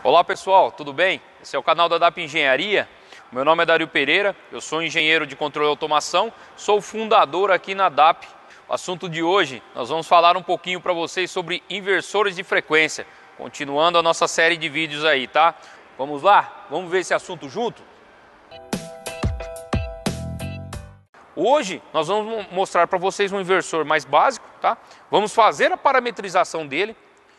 Olá pessoal, tudo bem? Esse é o canal da DAP Engenharia. Meu nome é Dario Pereira, eu sou engenheiro de controle e automação, sou fundador aqui na DAP. O assunto de hoje, nós vamos falar um pouquinho para vocês sobre inversores de frequência, continuando a nossa série de vídeos aí, tá? Vamos lá? Vamos ver esse assunto junto? Hoje nós vamos mostrar para vocês um inversor mais básico, tá? Vamos fazer a parametrização dele,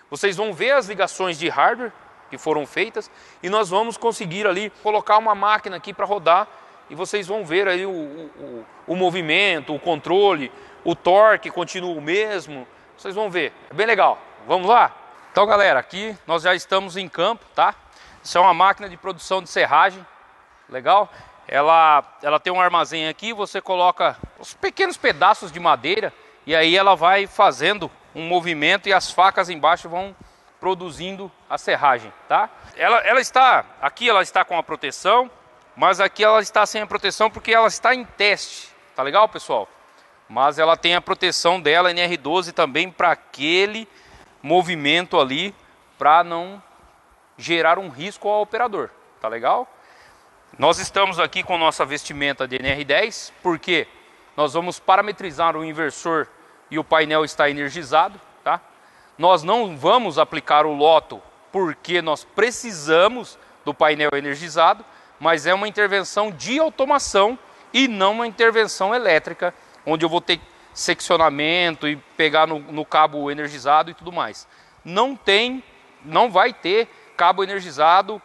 vocês vão ver as ligações de hardware que foram feitas e nós vamos conseguir ali colocar uma máquina aqui para rodar e vocês vão ver aí o movimento, o controle, o torque continua o mesmo, vocês vão ver, é bem legal. Vamos lá? Então galera, aqui nós já estamos em campo, tá? Isso é uma máquina de produção de serragem, legal? Ela tem um armazém aqui, você coloca os pequenos pedaços de madeira e aí ela vai fazendo um movimento e as facas embaixo vão produzindo a serragem, tá? Ela está com a proteção, mas aqui ela está sem a proteção porque ela está em teste, tá legal, pessoal? Mas ela tem a proteção dela NR12 também para aquele movimento ali, para não gerar um risco ao operador, tá legal? Nós estamos aqui com nossa vestimenta de NR10, porque nós vamos parametrizar o inversor e o painel está energizado, tá? Nós não vamos aplicar o loto porque nós precisamos do painel energizado, mas é uma intervenção de automação e não uma intervenção elétrica, onde eu vou ter seccionamento e pegar no cabo energizado e tudo mais. Não vai ter cabo energizado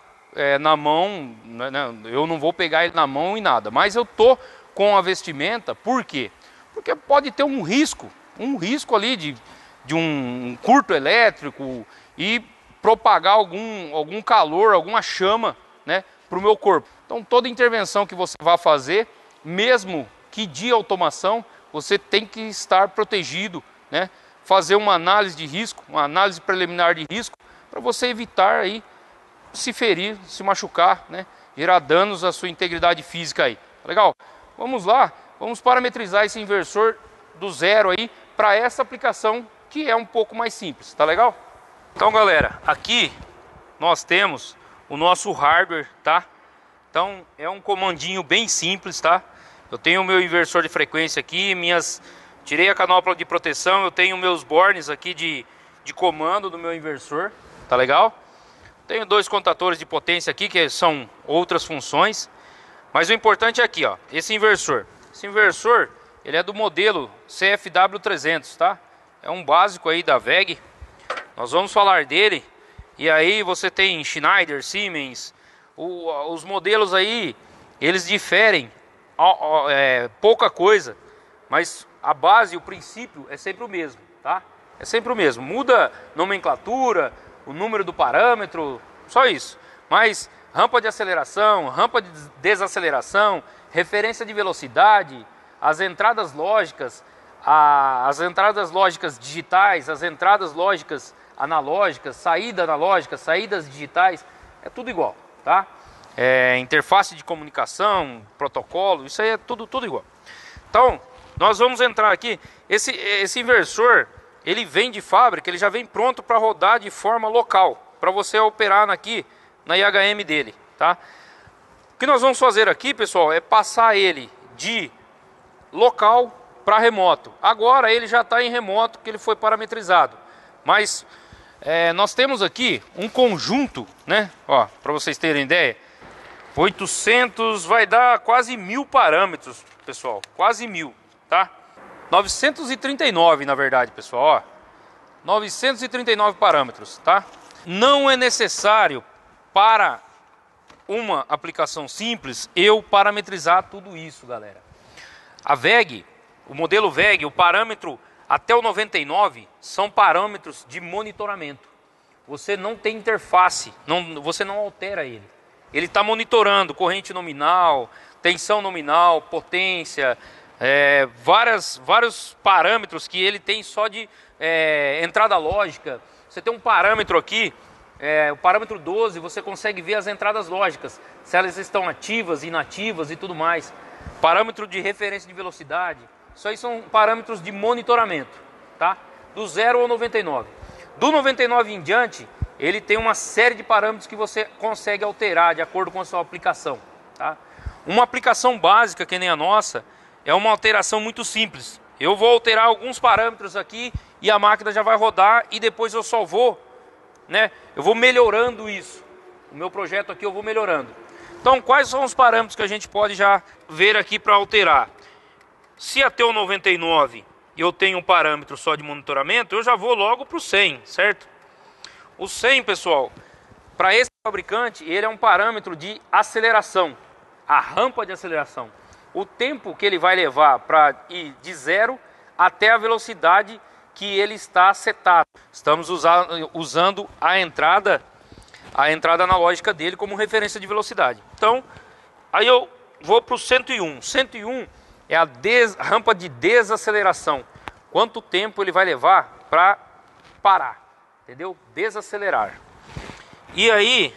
na mão, né? Eu não vou pegar ele na mão e nada, mas eu tô com a vestimenta, por quê? Porque pode ter um risco ali de um curto elétrico e propagar algum calor, alguma chama, né, para o meu corpo. Então toda intervenção que você vai fazer, mesmo que de automação, você tem que estar protegido, né, fazer uma análise de risco, uma análise preliminar de risco, para você evitar aí se ferir, se machucar, né, gerar danos à sua integridade física aí. Legal? Vamos lá, vamos parametrizar esse inversor do zero aí para essa aplicação que é um pouco mais simples, tá legal? Então galera, aqui nós temos o nosso hardware, tá? Então é um comandinho bem simples, tá? Eu tenho o meu inversor de frequência aqui, tirei a canopla de proteção, eu tenho meus bornes aqui de comando do meu inversor, tá legal? Tenho dois contadores de potência aqui que são outras funções, mas o importante é aqui, ó, esse inversor. Esse inversor, ele é do modelo CFW300, tá? É um básico aí da WEG. Nós vamos falar dele. E aí você tem Schneider, Siemens. Os modelos aí, eles diferem pouca coisa, mas a base, o princípio é sempre o mesmo, tá? É sempre o mesmo. Muda nomenclatura, o número do parâmetro, só isso. Mas rampa de aceleração, rampa de desaceleração, referência de velocidade, as entradas lógicas, as entradas lógicas digitais, as entradas lógicas analógicas, saída analógica, saídas digitais, é tudo igual, tá? Interface de comunicação, protocolo, isso aí é tudo igual. Então, nós vamos entrar aqui. Esse inversor, ele vem de fábrica, ele já vem pronto para rodar de forma local, para você operar aqui na IHM dele, tá? O que nós vamos fazer aqui, pessoal, é passar ele de local para remoto. Agora ele já está em remoto, que ele foi parametrizado. Mas nós temos aqui um conjunto, né? Ó, para vocês terem ideia, 800 vai dar quase 1000 parâmetros, pessoal. Quase 1000, tá? 939 na verdade, pessoal. Ó, 939 parâmetros, tá? Não é necessário para uma aplicação simples eu parametrizar tudo isso, galera. A WEG, o modelo WEG, o parâmetro até o 99 são parâmetros de monitoramento. Você não tem interface, você não altera ele. Ele está monitorando corrente nominal, tensão nominal, potência, vários parâmetros que ele tem só de entrada lógica. Você tem um parâmetro aqui, o parâmetro 12, você consegue ver as entradas lógicas, se elas estão ativas, inativas e tudo mais. Parâmetro de referência de velocidade, isso aí são parâmetros de monitoramento, tá? Do 0 ao 99. Do 99 em diante, ele tem uma série de parâmetros que você consegue alterar de acordo com a sua aplicação, tá? Uma aplicação básica, que nem a nossa, é uma alteração muito simples. Eu vou alterar alguns parâmetros aqui e a máquina já vai rodar e depois eu só vou, né? Eu vou melhorando isso. O meu projeto aqui eu vou melhorando. Então, quais são os parâmetros que a gente pode já ver aqui para alterar? Se até o 99 eu tenho um parâmetro só de monitoramento, eu já vou logo para o 100, certo? O 100, pessoal, para esse fabricante, ele é um parâmetro de aceleração, a rampa de aceleração. O tempo que ele vai levar para ir de 0 até a velocidade que ele está setado. Estamos usando a entrada analógica dele como referência de velocidade. Então, aí eu vou para o 101. 101 é a rampa de desaceleração. Quanto tempo ele vai levar para parar, entendeu? Desacelerar. E aí,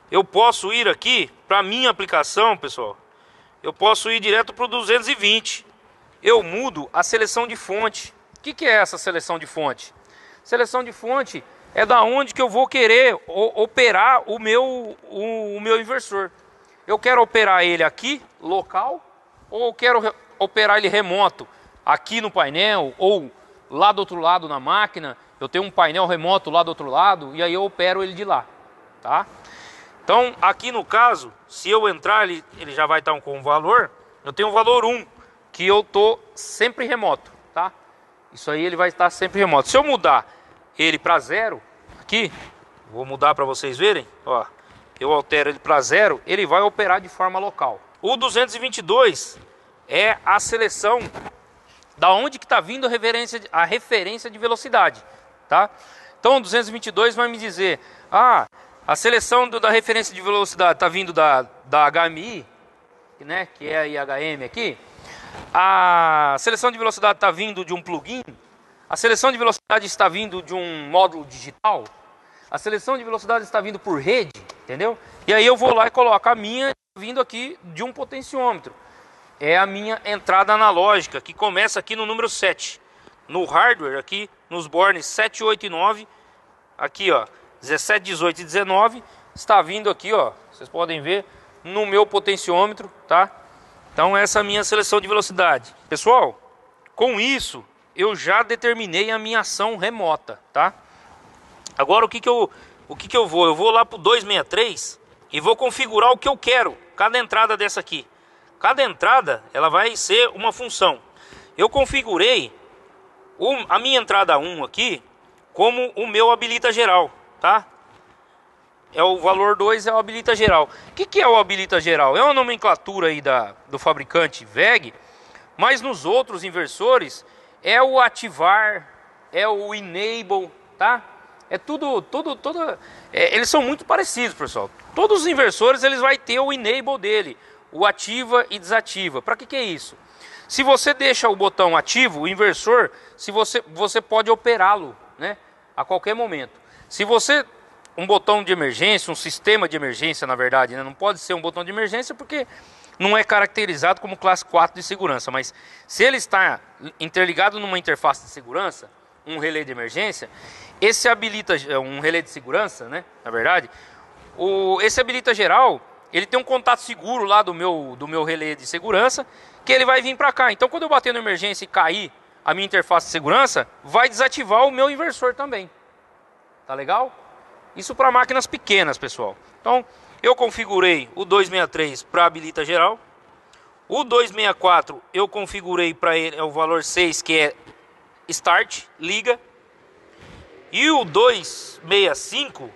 eu posso ir aqui, para minha aplicação, pessoal, eu posso ir direto para o 220. Eu mudo a seleção de fonte. O que é essa seleção de fonte? Seleção de fonte é da onde que eu vou querer operar o meu inversor. Eu quero operar ele aqui, local, ou eu quero operar ele remoto, aqui no painel, ou lá do outro lado na máquina. Eu tenho um painel remoto lá do outro lado, e aí eu opero ele de lá, tá? Então, aqui no caso, se eu entrar, ele já vai estar com um valor. Eu tenho o valor 1, que eu estou sempre remoto, tá? Isso aí ele vai estar sempre remoto. Se eu mudar ele para 0, aqui, vou mudar para vocês verem, ó, eu altero ele para 0, ele vai operar de forma local. O 222 é a seleção da onde que está vindo a referência de velocidade, tá? Então o 222 vai me dizer, a seleção da referência de velocidade está vindo da HMI, né, que é a IHM aqui. A seleção de velocidade está vindo de um plugin. A seleção de velocidade está vindo de um módulo digital. A seleção de velocidade está vindo por rede, entendeu? E aí eu vou lá e coloco a minha vindo aqui de um potenciômetro. É a minha entrada analógica, que começa aqui no número 7. No hardware, aqui nos bornes 7, 8 e 9. Aqui, ó, 17, 18 e 19. Está vindo aqui, ó, vocês podem ver, no meu potenciômetro, tá? Então essa é a minha seleção de velocidade. Pessoal, com isso eu já determinei a minha ação remota, tá? Agora o que que eu vou? Eu vou lá para o 263 e vou configurar o que eu quero. Cada entrada dessa aqui. Cada entrada ela vai ser uma função. Eu configurei a minha entrada 1 aqui como o meu habilita geral, tá? É o valor 2 é o habilita geral. O que é o habilita geral? É uma nomenclatura aí do fabricante WEG, mas nos outros inversores é o ativar, é o enable, tá? É tudo eles são muito parecidos, pessoal. Todos os inversores eles vai ter o enable dele, o ativa e desativa. Para que é isso? Se você deixa o botão ativo, o inversor, você pode operá-lo, né, a qualquer momento. Se você um botão de emergência, um sistema de emergência, na verdade, né? Não pode ser um botão de emergência porque não é caracterizado como classe 4 de segurança, mas se ele está interligado numa interface de segurança, um relé de emergência, esse habilita um relé de segurança, né? Na verdade, esse habilita geral, ele tem um contato seguro lá do meu relé de segurança, que ele vai vir para cá. Então, quando eu bater na emergência e cair a minha interface de segurança, vai desativar o meu inversor também. Tá legal? Isso para máquinas pequenas, pessoal. Então, eu configurei o 263 para habilita geral. O 264 eu configurei para ele o valor 6, que é start, liga. E o 265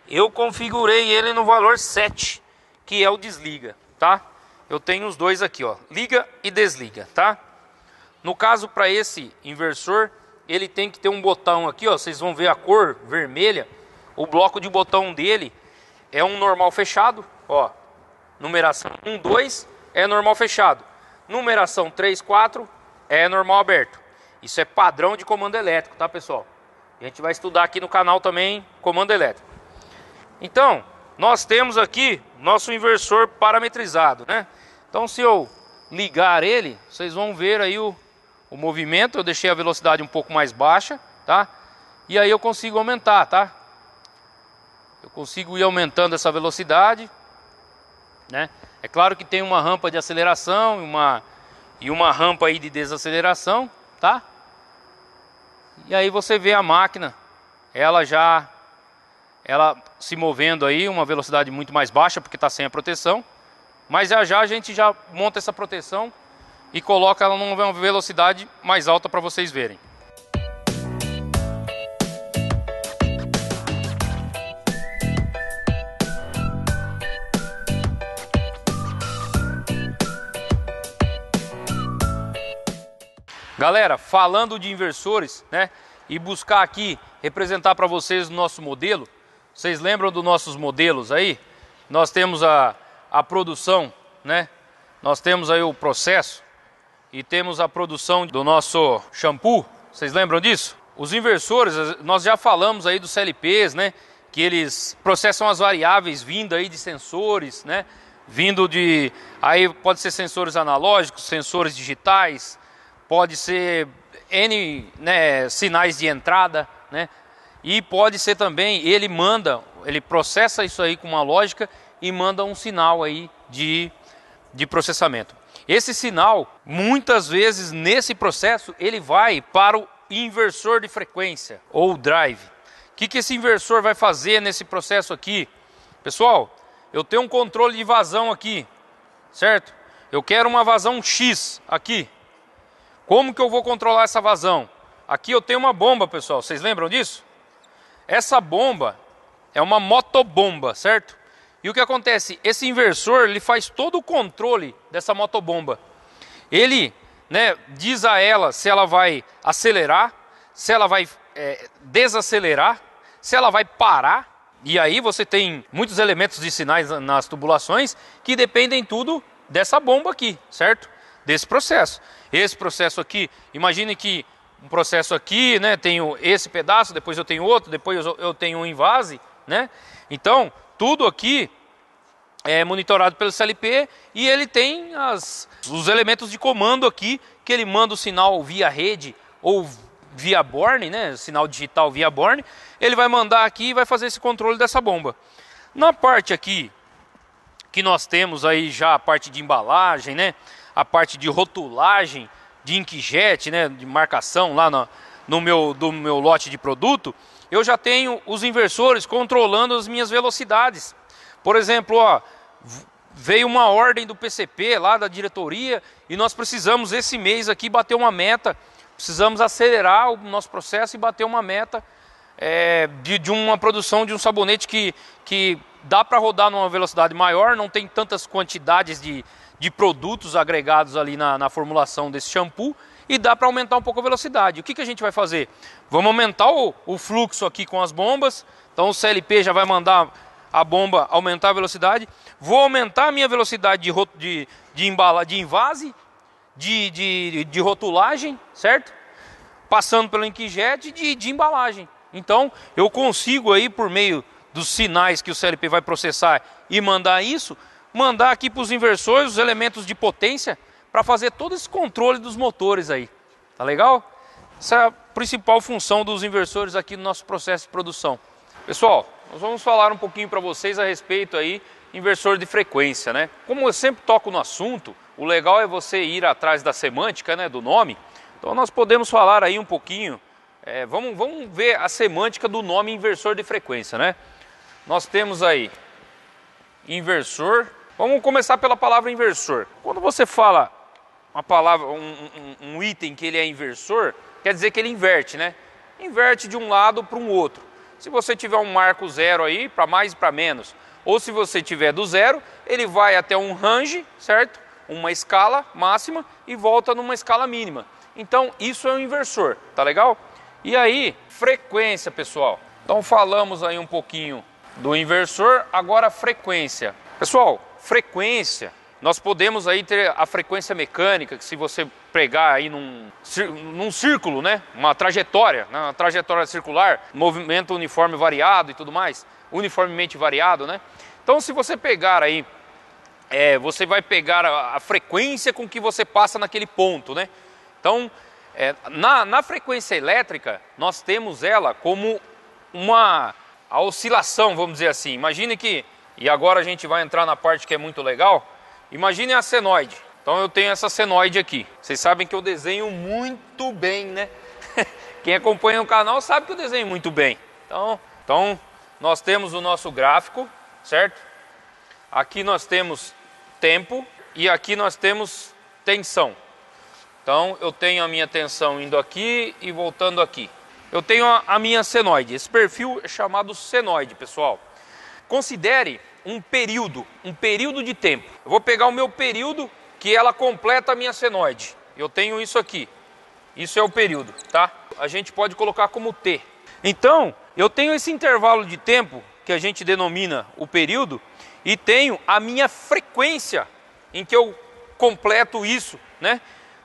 eu configurei ele no valor 7, que é o desliga, tá? Eu tenho os dois aqui, ó, liga e desliga, tá? No caso, para esse inversor, ele tem que ter um botão aqui, ó, vocês vão ver a cor vermelha. O bloco de botão dele é um normal fechado, ó. Numeração 1, 2 é normal fechado. Numeração 3, 4 é normal aberto. Isso é padrão de comando elétrico, tá, pessoal? A gente vai estudar aqui no canal também comando elétrico. Então, nós temos aqui nosso inversor parametrizado, né? Então, se eu ligar ele, vocês vão ver aí o movimento. Eu deixei a velocidade um pouco mais baixa, tá? E aí eu consigo aumentar, tá? Eu consigo ir aumentando essa velocidade, né? É claro que tem uma rampa de aceleração e uma rampa aí de desaceleração, tá? E aí você vê a máquina, ela se movendo aí, uma velocidade muito mais baixa, porque está sem a proteção. Mas já a gente já monta essa proteção e coloca ela numa velocidade mais alta para vocês verem. Galera, falando de inversores, né, e buscar aqui representar para vocês o nosso modelo. Vocês lembram dos nossos modelos aí? Nós temos a produção, né? Nós temos aí o processo e temos a produção do nosso shampoo. Vocês lembram disso? Os inversores, nós já falamos aí dos CLPs, né? Que eles processam as variáveis vindo aí de sensores, né? Vindo de... Aí pode ser sensores analógicos, sensores digitais, pode ser N, né, sinais de entrada, né? E pode ser também, ele processa isso aí com uma lógica e manda um sinal aí de processamento. Esse sinal, muitas vezes nesse processo, ele vai para o inversor de frequência ou drive. O que esse inversor vai fazer nesse processo aqui? Pessoal, eu tenho um controle de vazão aqui, certo? Eu quero uma vazão X aqui. Como que eu vou controlar essa vazão? Aqui eu tenho uma bomba, pessoal, vocês lembram disso? Essa bomba é uma motobomba, certo? E o que acontece? Esse inversor, ele faz todo o controle dessa motobomba. Ele, né, diz a ela se ela vai acelerar, se ela vai desacelerar, se ela vai parar. E aí você tem muitos elementos de sinais nas tubulações que dependem tudo dessa bomba aqui, certo? Desse processo. Esse processo aqui, imagine que um processo aqui, né, tenho esse pedaço, depois eu tenho outro, depois eu tenho um invase, né? Então, tudo aqui é monitorado pelo CLP e ele tem os elementos de comando aqui, que ele manda o sinal via rede ou via borne, né, sinal digital via borne, ele vai mandar aqui e vai fazer esse controle dessa bomba. Na parte aqui, que nós temos aí já a parte de embalagem, né, a parte de rotulagem, de inkjet, né, de marcação lá do meu lote de produto, eu já tenho os inversores controlando as minhas velocidades. Por exemplo, ó, veio uma ordem do PCP lá da diretoria e nós precisamos esse mês aqui bater uma meta, precisamos acelerar o nosso processo e bater uma meta de uma produção de um sabonete que dá para rodar numa velocidade maior, não tem tantas quantidades de produtos agregados ali na formulação desse shampoo e dá para aumentar um pouco a velocidade. O que a gente vai fazer? Vamos aumentar o fluxo aqui com as bombas, então o CLP já vai mandar a bomba aumentar a velocidade, vou aumentar a minha velocidade de invase, de rotulagem, certo? Passando pelo inkjet de embalagem. Então eu consigo aí por meio dos sinais que o CLP vai processar e mandar isso, mandar aqui para os inversores os elementos de potência para fazer todo esse controle dos motores aí. Tá legal? Essa é a principal função dos inversores aqui no nosso processo de produção. Pessoal, nós vamos falar um pouquinho para vocês a respeito aí inversor de frequência, né? Como eu sempre toco no assunto, o legal é você ir atrás da semântica, né, do nome. Então nós podemos falar aí um pouquinho, vamos ver a semântica do nome inversor de frequência, né? Nós temos aí inversor. Vamos começar pela palavra inversor. Quando você fala uma palavra, um item que ele é inversor, quer dizer que ele inverte, né? Inverte de um lado para um outro. Se você tiver um marco zero aí, para mais e para menos, ou se você tiver do zero, ele vai até um range, certo? Uma escala máxima e volta numa escala mínima. Então, isso é um inversor, tá legal? E aí, frequência, pessoal. Então, falamos aí um pouquinho do inversor, agora frequência. Pessoal, frequência, nós podemos aí ter a frequência mecânica, que se você pregar aí num círculo, né, uma trajetória circular, movimento uniforme variado e tudo mais, uniformemente variado, né? Então se você pegar aí, você vai pegar a frequência com que você passa naquele ponto, né? Então, na frequência elétrica, nós temos ela como a oscilação, vamos dizer assim. Imagine que, e agora a gente vai entrar na parte que é muito legal, imagine a senoide. Então eu tenho essa senoide aqui. Vocês sabem que eu desenho muito bem, né? Quem acompanha o canal sabe que eu desenho muito bem. Então nós temos o nosso gráfico, certo? Aqui nós temos tempo e aqui nós temos tensão. Então eu tenho a minha tensão indo aqui e voltando aqui. Eu tenho a minha senoide. Esse perfil é chamado senoide, pessoal. Considere um período de tempo. Eu vou pegar o meu período que ela completa a minha senoide. Eu tenho isso aqui. Isso é o período, tá? A gente pode colocar como T. Então, eu tenho esse intervalo de tempo que a gente denomina o período e tenho a minha frequência em que eu completo isso, né?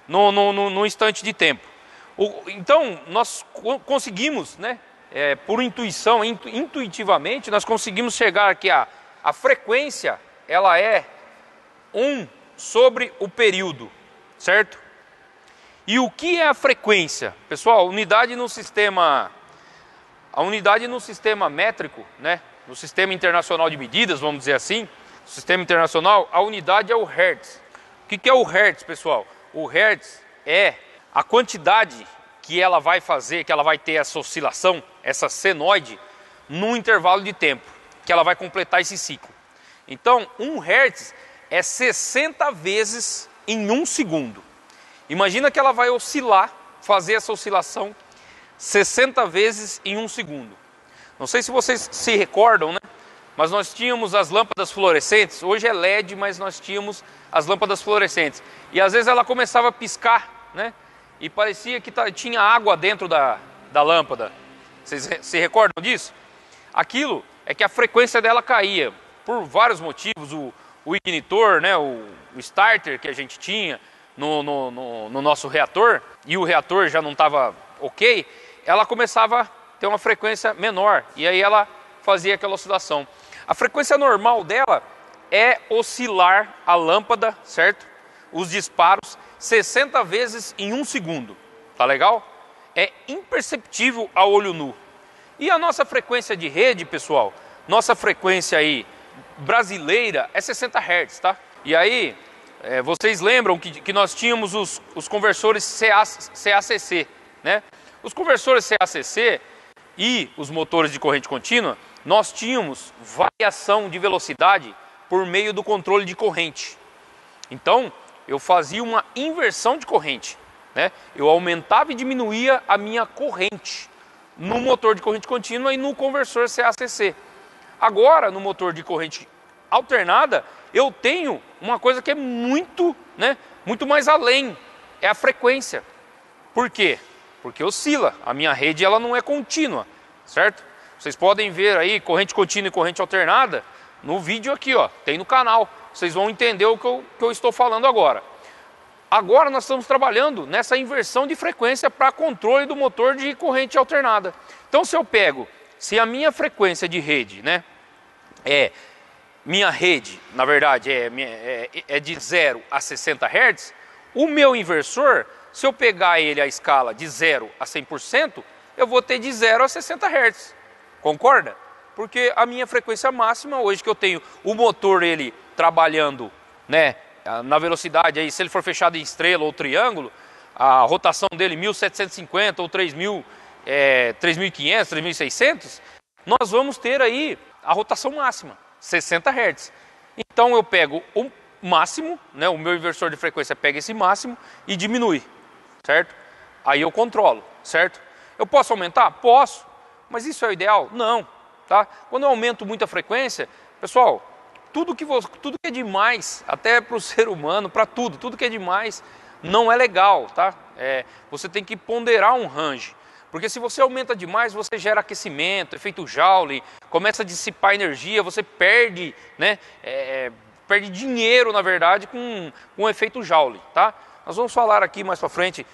No instante de tempo. Então, nós conseguimos, né? Por intuição, intuitivamente, nós conseguimos chegar aqui a frequência, ela é 1 sobre o período, certo? E o que é a frequência? Pessoal, a unidade no sistema métrico, né? No sistema internacional de medidas, vamos dizer assim, no sistema internacional, a unidade é o Hertz. O que é o Hertz, pessoal? O Hertz é a quantidade que ela vai fazer, que ela vai ter essa oscilação, essa senoide, num intervalo de tempo, que ela vai completar esse ciclo. Então, 1 Hertz é 60 vezes em 1 segundo. Imagina que ela vai oscilar, fazer essa oscilação 60 vezes em 1 segundo. Não sei se vocês se recordam, né? Mas nós tínhamos as lâmpadas fluorescentes, hoje é LED, mas nós tínhamos as lâmpadas fluorescentes. E às vezes ela começava a piscar, né? E parecia que tinha água dentro da lâmpada. Vocês se recordam disso? Aquilo é que a frequência dela caía por vários motivos. O ignitor, né? O starter que a gente tinha no nosso reator, e o reator já não estava ok, ela começava a ter uma frequência menor, e aí ela fazia aquela oscilação. A frequência normal dela é oscilar a lâmpada, certo? Os disparos 60 vezes em 1 segundo, tá legal? É imperceptível a olho nu. E a nossa frequência de rede, pessoal, nossa frequência aí brasileira é 60 Hz, tá? E aí, vocês lembram que nós tínhamos os conversores CACC, né? Os conversores CACC e os motores de corrente contínua, nós tínhamos variação de velocidade por meio do controle de corrente. Então, eu fazia uma inversão de corrente, né? Eu aumentava e diminuía a minha corrente no motor de corrente contínua e no conversor CACC. Agora, no motor de corrente alternada, eu tenho uma coisa que é muito mais além, é a frequência. Por quê? Porque oscila, a minha rede ela não é contínua, certo? Vocês podem ver aí corrente contínua e corrente alternada no vídeo aqui, ó, tem no canal. Vocês vão entender o que eu estou falando agora. Agora nós estamos trabalhando nessa inversão de frequência para controle do motor de corrente alternada. Então se a minha frequência de rede, né, minha rede, na verdade, é de 0 a 60 Hz, o meu inversor, se eu pegar ele a escala de 0 a 100%, eu vou ter de 0 a 60 Hz. Concorda? Porque a minha frequência máxima, hoje que eu tenho o motor ele trabalhando, né, na velocidade, aí, se ele for fechado em estrela ou triângulo, a rotação dele 1750 ou 3000, 3500, 3600, nós vamos ter aí a rotação máxima, 60 Hz. Então eu pego o máximo, né, o meu inversor de frequência pega esse máximo e diminui, certo? Aí eu controlo, certo? Eu posso aumentar? Posso, mas isso é o ideal? Não, tá? Quando eu aumento muito a frequência, pessoal, tudo que é demais, até para o ser humano, para tudo que é demais, não é legal, tá? Você tem que ponderar um range, porque se você aumenta demais, você gera aquecimento, efeito Joule, começa a dissipar energia, você perde, né? Perde dinheiro, na verdade, com o efeito Joule, tá? Nós vamos falar aqui mais para frente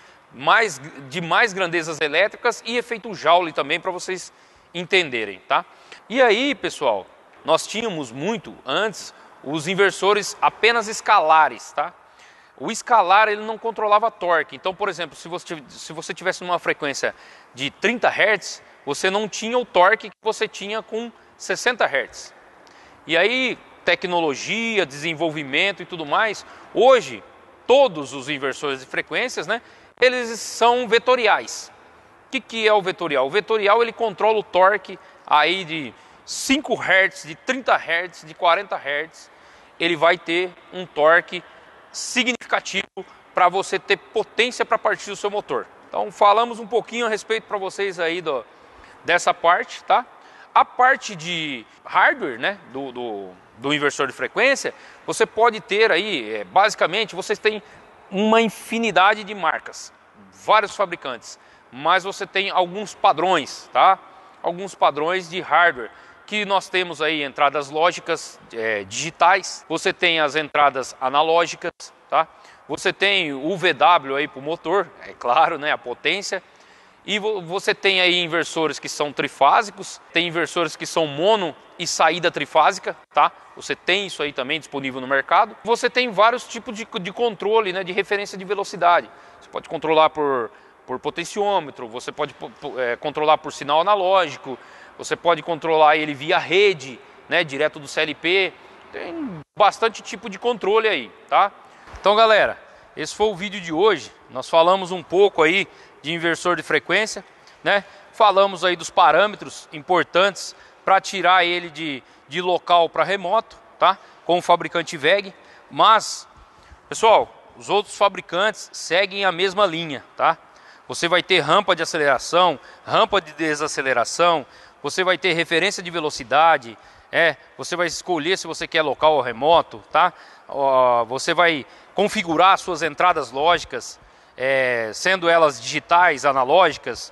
de mais grandezas elétricas e efeito Joule também, para vocês entenderem, tá? E aí, pessoal, nós tínhamos muito antes os inversores apenas escalares, tá? O escalar ele não controlava torque. Então, por exemplo, se você tivesse numa frequência de 30 Hz, você não tinha o torque que você tinha com 60 Hz. E aí, tecnologia, desenvolvimento e tudo mais, hoje, todos os inversores de frequências, né, eles são vetoriais. O que é o vetorial? O vetorial, ele controla o torque aí de 5 Hz, de 30 Hz, de 40 Hz. Ele vai ter um torque significativo para você ter potência para partir do seu motor. Então falamos um pouquinho a respeito para vocês aí dessa parte, tá? A parte de hardware, né, do inversor de frequência, você pode ter aí, basicamente, vocês têm uma infinidade de marcas, vários fabricantes, mas você tem alguns padrões, tá? Alguns padrões de hardware, que nós temos aí entradas lógicas digitais, você tem as entradas analógicas, tá? Você tem o VW aí para o motor, é claro, né, a potência. E você tem aí inversores que são trifásicos, tem inversores que são mono e saída trifásica, tá? Você tem isso aí também disponível no mercado. Você tem vários tipos de controle, né, de referência de velocidade. Você pode controlar por potenciômetro, você pode controlar por sinal analógico, você pode controlar ele via rede, né, direto do CLP. Tem bastante tipo de controle aí, tá? Então, galera, esse foi o vídeo de hoje. Nós falamos um pouco aí de inversor de frequência, né? Falamos aí dos parâmetros importantes para tirar ele de local para remoto, tá? Com o fabricante WEG. Mas, pessoal, os outros fabricantes seguem a mesma linha, tá? Você vai ter rampa de aceleração, rampa de desaceleração, você vai ter referência de velocidade, você vai escolher se você quer local ou remoto, tá? Você vai configurar suas entradas lógicas, sendo elas digitais, analógicas,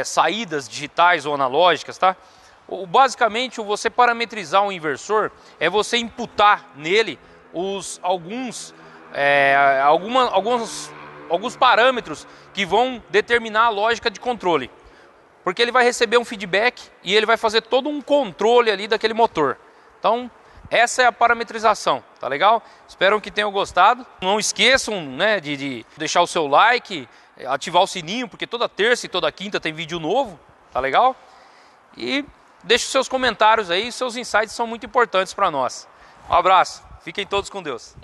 saídas digitais ou analógicas, tá? Basicamente, você parametrizar um inversor é você imputar nele alguns parâmetros que vão determinar a lógica de controle. Porque ele vai receber um feedback e ele vai fazer todo um controle ali daquele motor. Então, essa é a parametrização, tá legal? Espero que tenham gostado. Não esqueçam, né, de deixar o seu like, ativar o sininho, porque toda terça e toda quinta tem vídeo novo, tá legal? E deixe os seus comentários aí, seus insights são muito importantes para nós. Um abraço, fiquem todos com Deus.